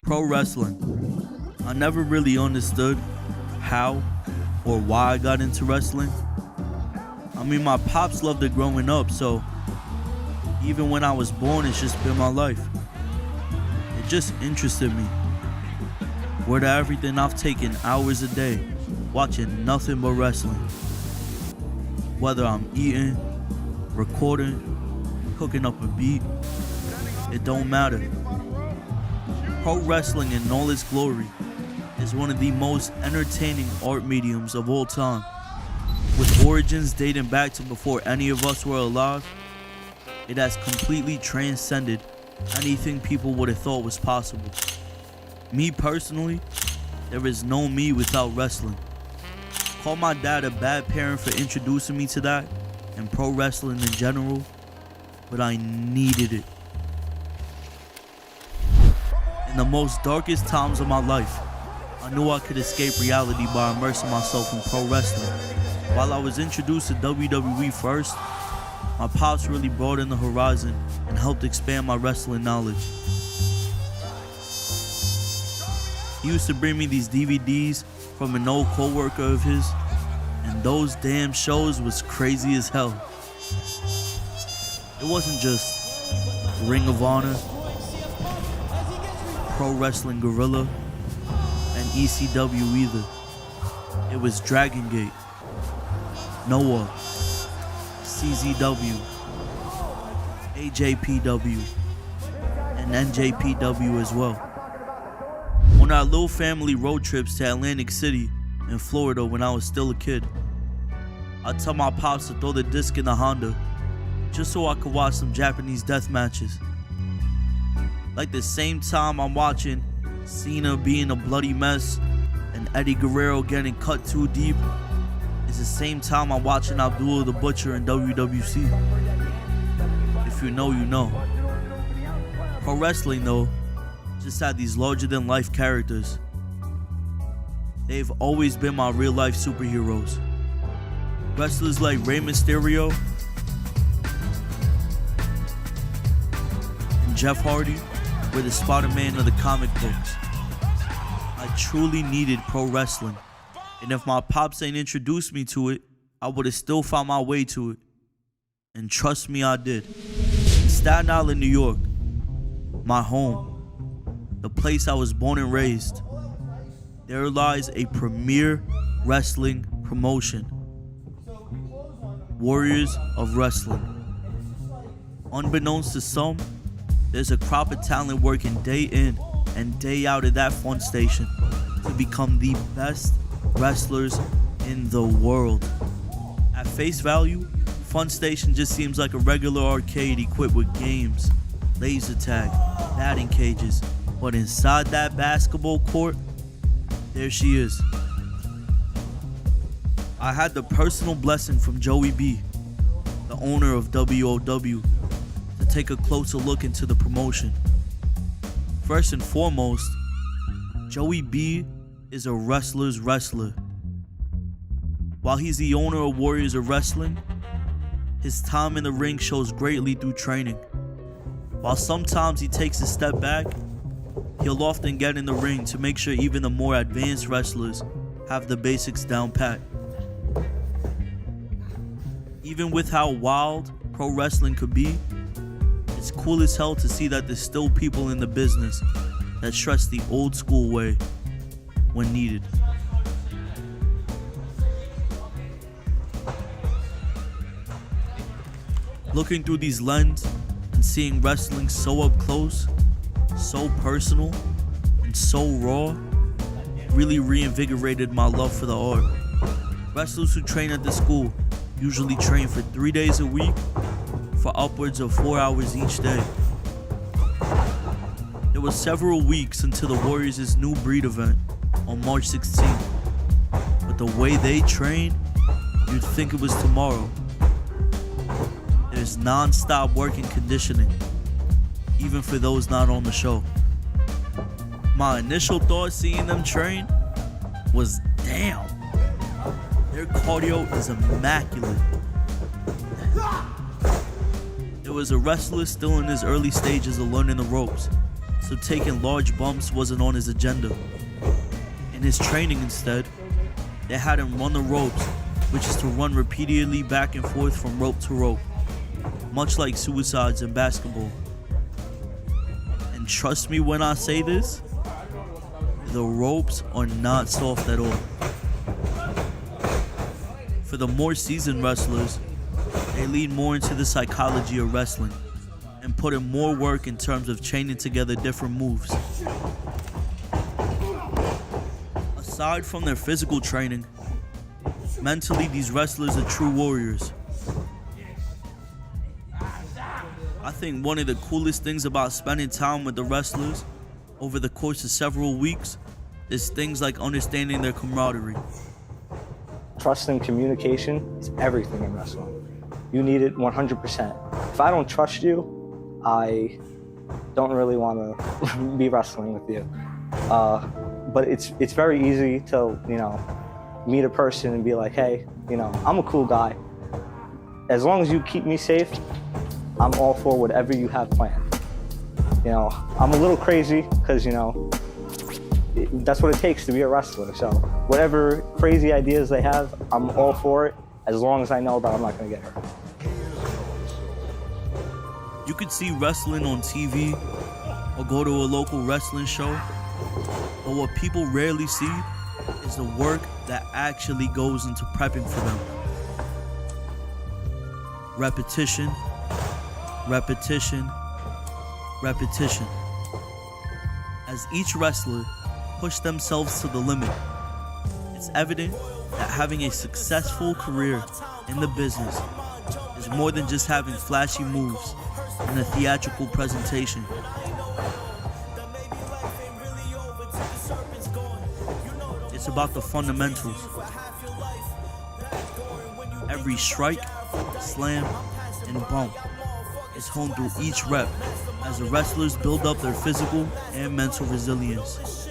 Pro wrestling. I never really understood how or why I got into wrestling. I mean, my pops loved it growing up, so even when I was born, it's just been my life. It just interested me. Word of everything, I've taken hours a day watching nothing but wrestling. Whether I'm eating, recording, cooking up a beat, it don't matter. Pro wrestling in all its glory is one of the most entertaining art mediums of all time. With origins dating back to before any of us were alive, it has completely transcended anything people would have thought was possible. Me personally, there is no me without wrestling. Call my dad a bad parent for introducing me to that and pro wrestling in general, but I needed it. In the most darkest times of my life, I knew I could escape reality by immersing myself in pro wrestling. While I was introduced to WWE first, my pops really broadened the horizon and helped expand my wrestling knowledge. He used to bring me these DVDs from an old co-worker of his, and those damn shows was crazy as hell. It wasn't just Ring of Honor, Pro Wrestling Guerrilla, and ECW either. It was Dragon Gate, Noah, CZW, AJPW, and NJPW as well. On our little family road trips to Atlantic City in Florida when I was still a kid, I'd tell my pops to throw the disc in the Honda just so I could watch some Japanese death matches. Like the same time I'm watching Cena being a bloody mess and Eddie Guerrero getting cut too deep, it's the same time I'm watching Abdullah the Butcher in WWC. If you know, you know. Pro wrestling though just had these larger than life characters. They've always been my real life superheroes. Wrestlers like Rey Mysterio and Jeff Hardy were the Spider-Man of the comic books. I truly needed pro wrestling, and if my pops ain't introduced me to it, I would have still found my way to it. And trust me, I did. In Staten Island, New York, my home, the place I was born and raised, there lies a premier wrestling promotion, Warriors of Wrestling. Unbeknownst to some, there's a crop of talent working day in and day out at that fun station to become the best wrestlers in the world. At face value, Fun Station just seems like a regular arcade equipped with games, laser tag, batting cages, but inside that basketball court, there she is. I had the personal blessing from Joey B, the owner of W.O.W, to take a closer look into the promotion. First and foremost, Joey B is a wrestler's wrestler. While he's the owner of Warriors of Wrestling, his time in the ring shows greatly through training. While sometimes he takes a step back, he'll often get in the ring to make sure even the more advanced wrestlers have the basics down pat. Even with how wild pro wrestling could be, it's cool as hell to see that there's still people in the business that trust the old school way when needed. Looking through these lenses and seeing wrestling so up close, so personal, and so raw, really reinvigorated my love for the art. Wrestlers who train at the school usually train for 3 days a week for upwards of 4 hours each day. There were several weeks until the Warriors' new breed event on March 16th, but the way they train, you'd think it was tomorrow. There's non-stop work and conditioning, even for those not on the show. My initial thought seeing them train was, damn, their cardio is immaculate. There was a wrestler still in his early stages of learning the ropes, so taking large bumps wasn't on his agenda. In his training instead, they had him run the ropes, which is to run repeatedly back and forth from rope to rope, much like suicides in basketball. And trust me when I say this, the ropes are not soft at all. For the more seasoned wrestlers, they lean more into the psychology of wrestling and put in more work in terms of chaining together different moves. Aside from their physical training, mentally these wrestlers are true warriors. I think one of the coolest things about spending time with the wrestlers over the course of several weeks is things like understanding their camaraderie. Trust and communication is everything in wrestling. You need it 100%. If I don't trust you, I don't really want to be wrestling with you. But it's very easy to, meet a person and be like, hey, I'm a cool guy. As long as you keep me safe, I'm all for whatever you have planned. I'm a little crazy because, that's what it takes to be a wrestler. So whatever crazy ideas they have, I'm all for it, as long as I know that I'm not going to get hurt. You could see wrestling on TV or go to a local wrestling show, but what people rarely see is the work that actually goes into prepping for them. Repetition, repetition, repetition. As each wrestler push themselves to the limit, it's evident that having a successful career in the business is more than just having flashy moves and a theatrical presentation. It's about the fundamentals. Every strike, slam, and bump is honed through each rep as the wrestlers build up their physical and mental resilience.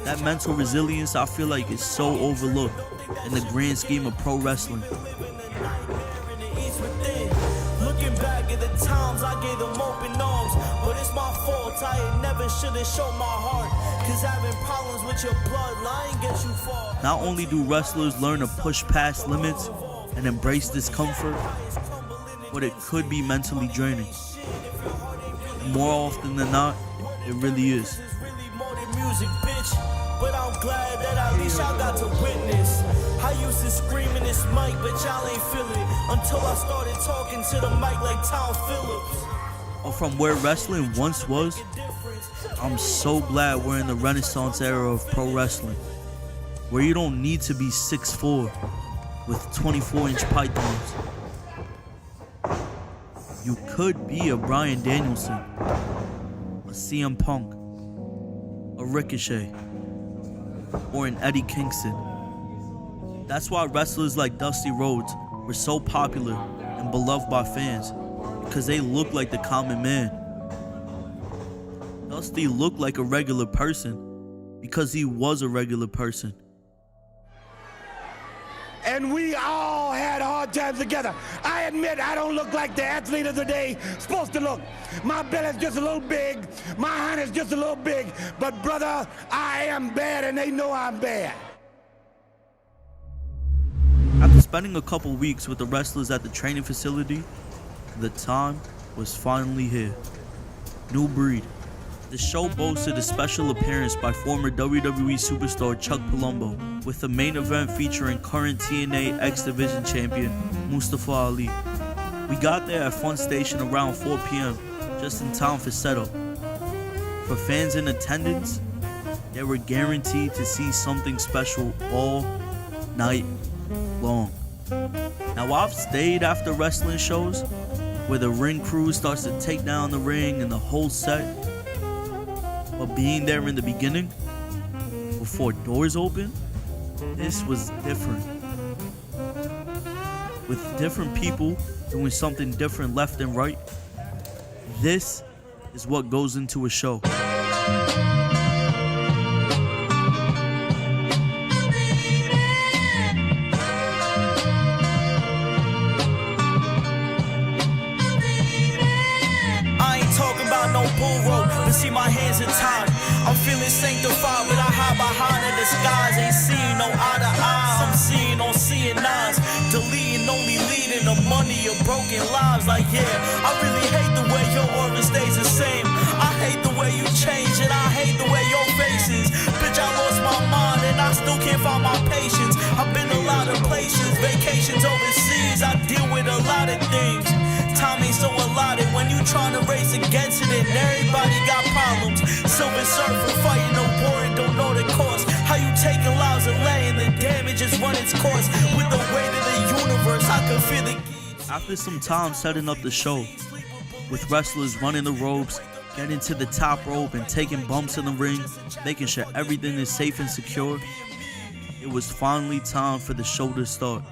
That mental resilience, I feel like, is so overlooked in the grand scheme of pro wrestling. Looking back at the times I gave them open arms, but it's my fault. I never should have shown my heart, cause having problems with your bloodline gets you far. Not only do wrestlers learn to push past limits and embrace discomfort, but it could be mentally draining. And more often than not, it really is. But I'm glad that at least y'all got to witness. I used to scream in this mic, but y'all ain't feel it until I started talking to the mic like Tom Phillips. Or from where wrestling once was, I'm so glad we're in the Renaissance era of pro wrestling, where you don't need to be 6'4" with 24-inch pythons. You could be a Bryan Danielson, a CM Punk, a Ricochet, or an Eddie Kingston. That's why wrestlers like Dusty Rhodes were so popular and beloved by fans, because they look like the common man. Dusty looked like a regular person because he was a regular person. And we all had hard times together. I admit I don't look like the athlete of the day supposed to look. My belly's just a little big, my hand is just a little big, but brother, I am bad and they know I'm bad. After spending a couple weeks with the wrestlers at the training facility, the time was finally here. New Breed. The show boasted a special appearance by former WWE superstar Chuck Palumbo, with the main event featuring current TNA X Division champion Mustafa Ali. We got there at Fun Station around 4 p.m, just in time for setup. For fans in attendance, they were guaranteed to see something special all night long. Now, I've stayed after wrestling shows where the ring crew starts to take down the ring and the whole set. But being there in the beginning, before doors open, this was different. With different people doing something different left and right, this is what goes into a show. pull rope, but see my hands are tied. I'm feeling sanctified, but I hide behind a disguise. Ain't seeing no eye to eye, I'm seeing on seeing eyes. Deleting, only leading to money or broken lives. Like yeah, I really hate the way your aura stays the same. I hate the way you change and I hate the way your face is. Bitch, I lost my mind and I still can't find my patience. I've been a lot of places, vacations overseas. I deal with a lot of things. Time ain't so allotted when you tryna race against it and everybody got problems. Silver Surfer fighting a war and don't know the cost. How you taking lives and laying the damage is run its course. With the weight of the universe, I can feel the geese. After some time setting up the show, with wrestlers running the ropes, getting to the top rope and taking bumps in the ring, making sure everything is safe and secure, it was finally time for the show to start.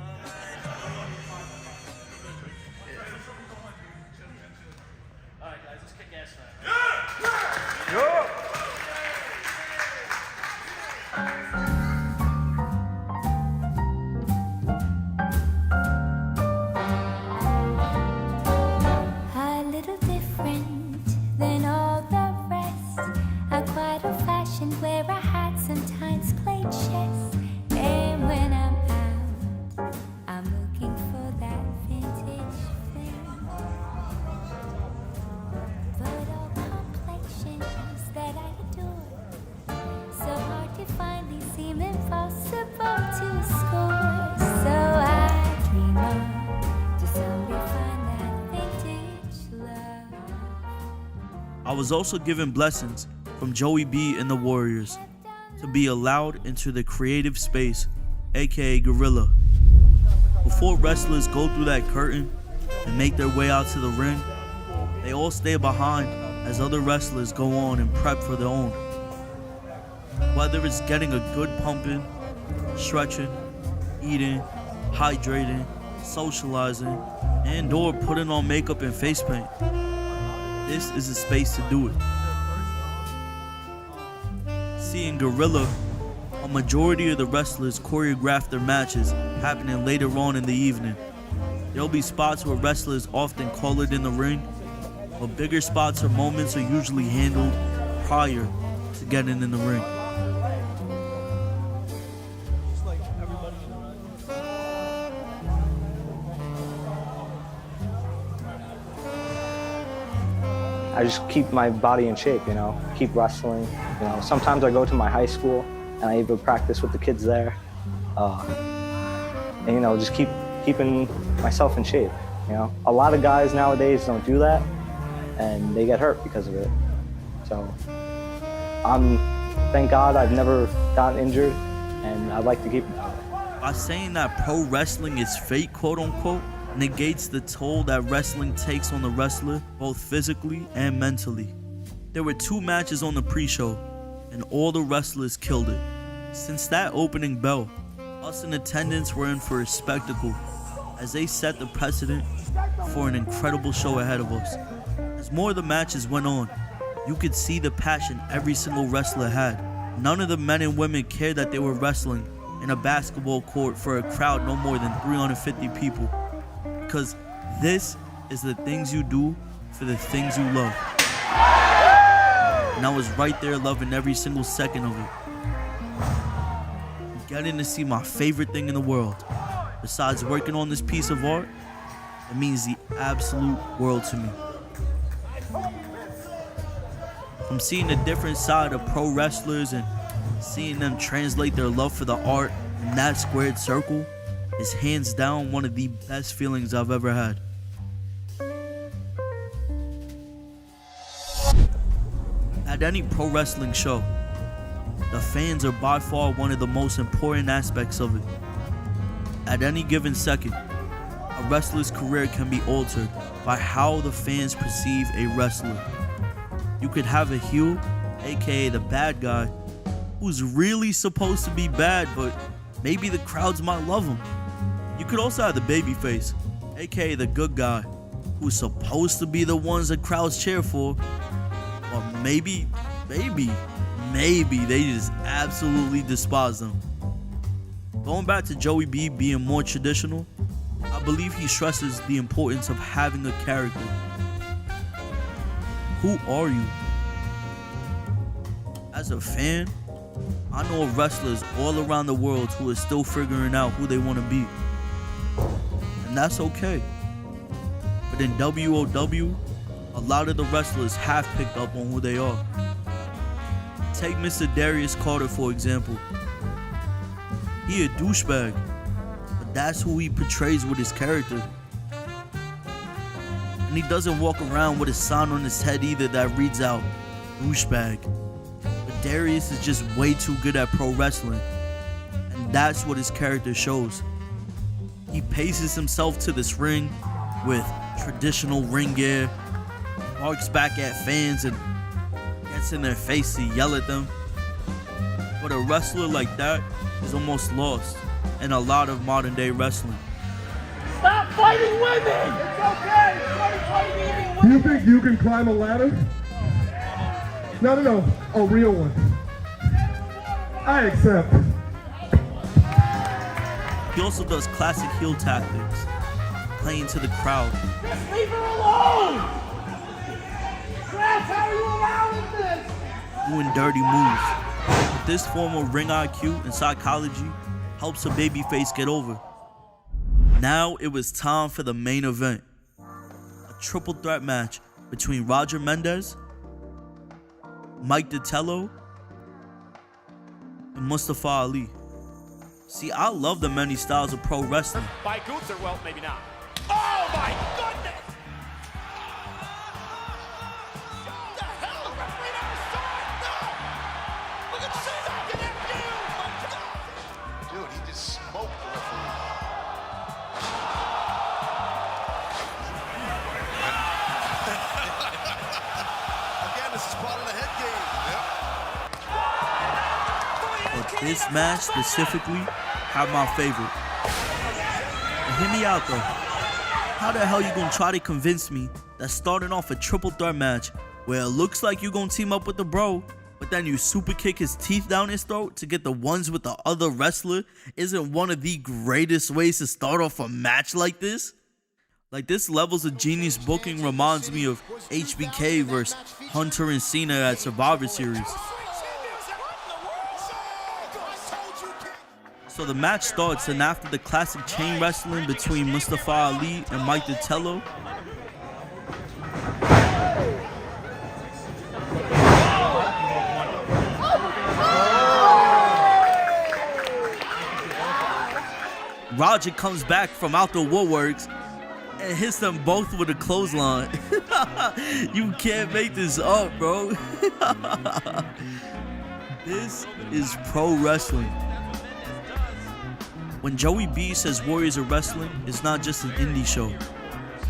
I was also given blessings from Joey B and the Warriors to be allowed into the creative space, aka Gorilla. Before wrestlers go through that curtain and make their way out to the ring, they all stay behind as other wrestlers go on and prep for their own. Whether it's getting a good pumping, stretching, eating, hydrating, socializing, and or putting on makeup and face paint, this is a space to do it. Seeing Gorilla, a majority of the wrestlers choreograph their matches happening later on in the evening. There'll be spots where wrestlers often call it in the ring, but bigger spots or moments are usually handled prior to getting in the ring. I just keep my body in shape, you know, keep wrestling. You know, sometimes I go to my high school and I even practice with the kids there. And, you know, just keeping myself in shape, you know. A lot of guys nowadays don't do that and they get hurt because of it. So thank God I've never gotten injured and I'd like to keep it. By saying that pro wrestling is fake, quote unquote, negates the toll that wrestling takes on the wrestler, both physically and mentally. There were 2 matches on the pre-show, and all the wrestlers killed it. Since that opening bell, us in attendance were in for a spectacle, as they set the precedent for an incredible show ahead of us. As more of the matches went on, you could see the passion every single wrestler had. None of the men and women cared that they were wrestling in a basketball court for a crowd no more than 350 people. Because this is the things you do for the things you love. And I was right there loving every single second of it. Getting to see my favorite thing in the world, besides working on this piece of art, it means the absolute world to me. From seeing a different side of pro wrestlers and seeing them translate their love for the art in that squared circle is hands down one of the best feelings I've ever had. At any pro wrestling show, the fans are by far one of the most important aspects of it. At any given second, a wrestler's career can be altered by how the fans perceive a wrestler. You could have a heel, aka the bad guy, who's really supposed to be bad, but maybe the crowds might love him. You could also have the babyface, aka the good guy, who's supposed to be the ones that crowds cheer for, or maybe they just absolutely despise them. Going back to Joey B being more traditional, I believe he stresses the importance of having a character. Who are you? as a fan, I know of wrestlers all around the world who are still figuring out who they want to be. And that's okay. But in W.O.W, a lot of the wrestlers have picked up on who they are. Take Mr. Darius Carter, for example. He a douchebag, but that's who he portrays with his character. And he doesn't walk around with a sign on his head either that reads out, douchebag. But Darius is just way too good at pro wrestling, and that's what his character shows. He paces himself to this ring with traditional ring gear, barks back at fans and gets in their face to yell at them. But a wrestler like that is almost lost in a lot of modern day wrestling. Stop fighting women! It's okay! Stop fighting women! You think you can climb a ladder? No, a real one. I accept. He also does classic heel tactics, playing to the crowd. Just leave her alone! Crash, how are you allowing this? Doing dirty moves. But this form of ring IQ and psychology helps a babyface get over. Now it was time for the main event. A triple threat match between Roger Mendes, Mike Ditello, and Mustafa Ali. See, I love the many styles of pro wrestling. By Gunther, well, maybe not. Oh my goodness! What the hell? The referee never saw it! No! Look at that! Dude, he just smoked the referee. Again, this is part of the head game. Yep. But this match specifically had my favorite. And hear me out though. How the hell you gonna try to convince me that starting off a triple threat match where it looks like you gonna team up with the bro, but then you super kick his teeth down his throat to get the ones with the other wrestler isn't one of the greatest ways to start off a match like this? Like, this levels of genius booking reminds me of HBK versus Hunter and Cena at Survivor Series. So the match starts, and after the classic chain wrestling between Mustafa Ali and Mike Ditello, Roger comes back from out the woodworks and hits them both with a clothesline. You can't make this up, bro. This is pro wrestling. When Joey B says Warriors of Wrestling, it's not just an indie show.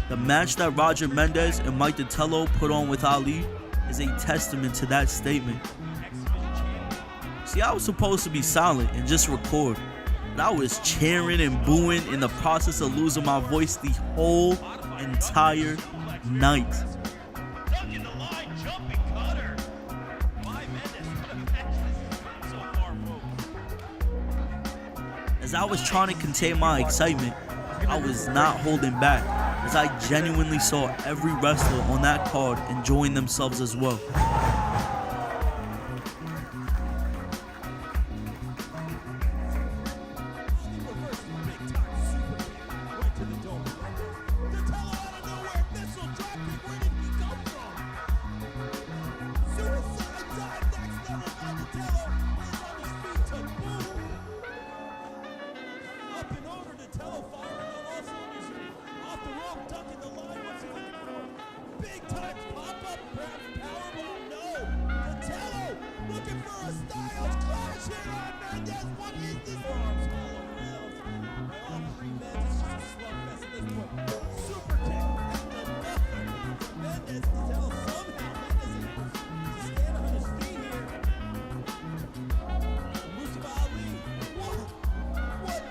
The match that Roger Mendes and Mike Ditello put on with Ali is a testament to that statement. See, I was supposed to be silent and just record, but I was cheering and booing in the process of losing my voice the whole entire night. As I was trying to contain my excitement, I was not holding back, as I genuinely saw every wrestler on that card enjoying themselves as well.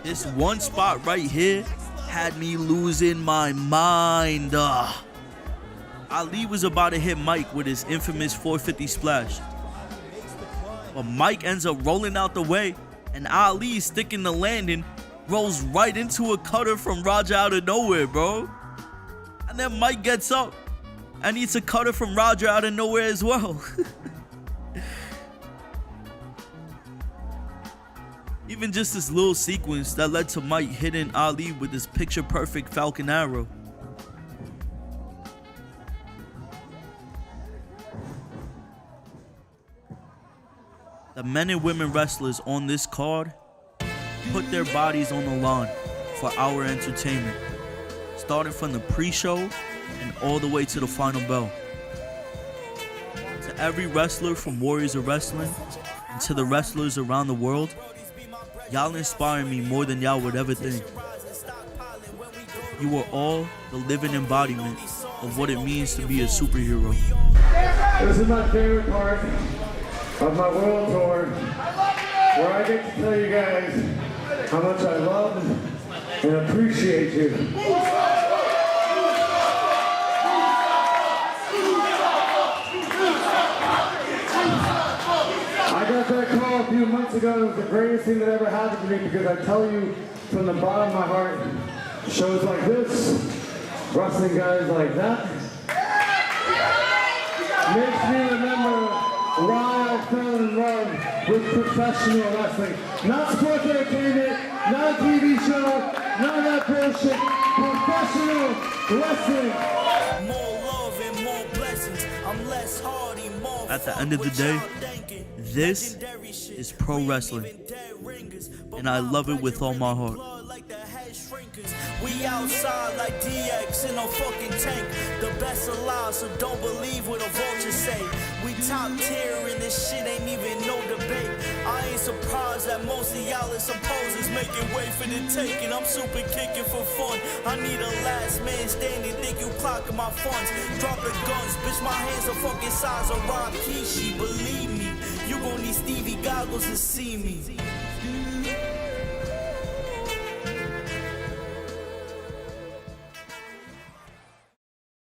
This one spot right here had me losing my mind. Ali was about to hit Mike with his infamous 450 splash, but Mike ends up rolling out the way, and Ali, sticking the landing, rolls right into a cutter from Roger out of nowhere, bro. And then Mike gets up and eats a cutter from Roger out of nowhere as well. Even just this little sequence that led to Mike hitting Ali with his picture-perfect Falcon Arrow. The men and women wrestlers on this card put their bodies on the line for our entertainment, starting from the pre-show and all the way to the final bell. To every wrestler from Warriors of Wrestling and to the wrestlers around the world, y'all inspire me more than y'all would ever think. You are all the living embodiment of what it means to be a superhero. This is my favorite part of my world tour, where I get to tell you guys how much I love and appreciate you. I got that call a few months ago. It was the greatest thing that ever happened to me, because I tell you from the bottom of my heart, shows like this, wrestling guys like that, makes me remember why I fell in love with professional wrestling. Not sports entertainment, not a TV show, none of that bullshit. Professional wrestling. More love and more blessings. I'm less hardy, more At the end of the day, this is pro wrestling, and I love it with all my heart. We outside like DX in a fucking tank. The best alive, so don't believe what a vulture say. We top tier and this shit ain't even no debate. I ain't surprised that most of y'all is supposers making way for the taking. I'm super kicking for fun. I need a last man standing, think you clocking my funds. Drop the guns, bitch, my hands are fucking size of Rob Kishi. Believe me, you gon' need Stevie goggles to see me.